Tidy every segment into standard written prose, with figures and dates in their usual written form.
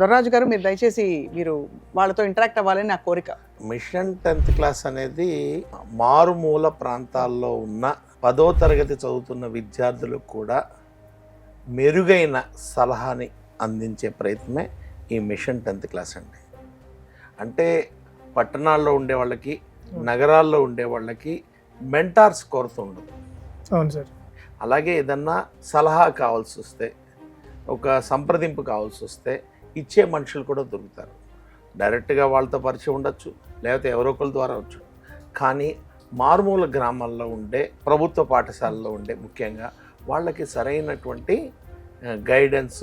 దొరరాజు గారు మీరు దయచేసి మీరు వాళ్ళతో ఇంటరాక్ట్ అవ్వాలని నా కోరిక. మిషన్ 10th క్లాస్ అనేది మారుమూల ప్రాంతాల్లో ఉన్న 10వ తరగతి చదువుతున్న విద్యార్థులకు కూడా మెరుగైన సలహాని అందించే ప్రయత్నమే ఈ మిషన్ 10th క్లాస్ అండి. అంటే పట్టణాల్లో ఉండే వాళ్ళకి నగరాల్లో ఉండే వాళ్ళకి మెంటార్స్ కొరత ఉండదు. అవును సార్. అలాగే ఏదన్నా సలహా కావాల్సి వస్తే, ఒక సంప్రదింపు కావాల్సి వస్తే ఇచ్చే మనుషులు కూడా దొరుకుతారు. డైరెక్ట్గా వాళ్ళతో పరిచయం ఉండొచ్చు, లేకపోతే ఎవరో ఒకరి ద్వారా వచ్చు. కానీ మారుమూల గ్రామాల్లో ఉండే ప్రభుత్వ పాఠశాలలో ఉండే ముఖ్యంగా వాళ్ళకి సరైనటువంటి గైడెన్స్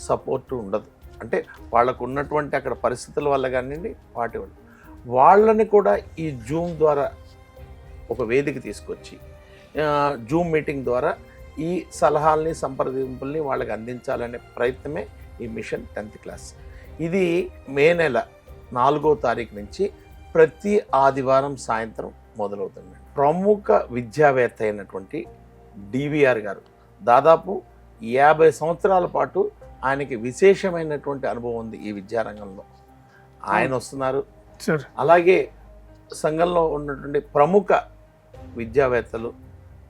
సపోర్టు ఉండదు. అంటే వాళ్ళకు ఉన్నటువంటి అక్కడ పరిస్థితుల వల్ల కానివ్వండి వాటి వల్ల వాళ్ళని కూడా ఈ జూమ్ ద్వారా ఒక వేదిక తీసుకొచ్చి జూమ్ మీటింగ్ ద్వారా ఈ సలహాలని సంప్రదింపుల్ని వాళ్ళకి అందించాలనే ప్రయత్నమే ఈ మిషన్ 10th క్లాస్. ఇది మే నెల 4వ తారీఖు నుంచి ప్రతి ఆదివారం సాయంత్రం మొదలవుతుంది. ప్రముఖ విద్యావేత్త అయినటువంటి డివిఆర్ గారు దాదాపు 50 సంవత్సరాల పాటు ఆయనకి విశేషమైనటువంటి అనుభవం ఉంది ఈ విద్యారంగంలో. ఆయన వస్తున్నారు. అలాగే సంఘంలో ఉన్నటువంటి ప్రముఖ విద్యావేత్తలు,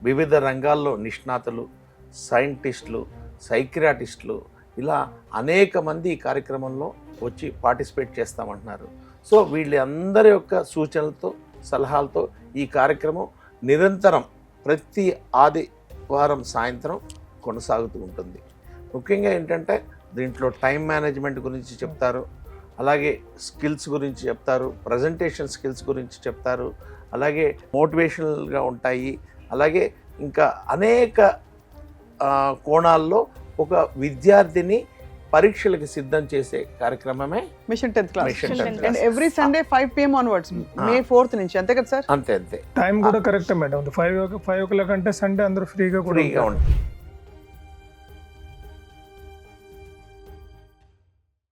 వివిధ రంగాల్లో నిష్ణాతులు, సైంటిస్టులు, సైకియాట్రిస్టులు, ఇలా అనేక మంది ఈ కార్యక్రమంలో వచ్చి పార్టిసిపేట్ చేస్తామంటున్నారు. సో వీళ్ళందరి యొక్క సూచనలతో సలహాలతో ఈ కార్యక్రమం నిరంతరం ప్రతి ఆదివారం సాయంత్రం కొనసాగుతూ ఉంటుంది. ముఖ్యంగా ఏంటంటే దీంట్లో టైం మేనేజ్మెంట్ గురించి చెప్తారు, అలాగే స్కిల్స్ గురించి చెప్తారు, ప్రజెంటేషన్ స్కిల్స్ గురించి చెప్తారు, అలాగే మోటివేషనల్గా ఉంటాయి. అలాగే ఇంకా అనేక కోణాల్లో ఒక విద్యార్థిని పరీక్షలకు సిద్ధం చేసే కార్యక్రమమే mission 10th class. And every Sunday 5 PM onwards May 4th నుంచి, అంతే కదా సార్? అంతే. టైం కూడా కరెక్ట్ మేడం. 5 o'clock అంటే సండే అందరూ ఫ్రీగా ఉంటుంది.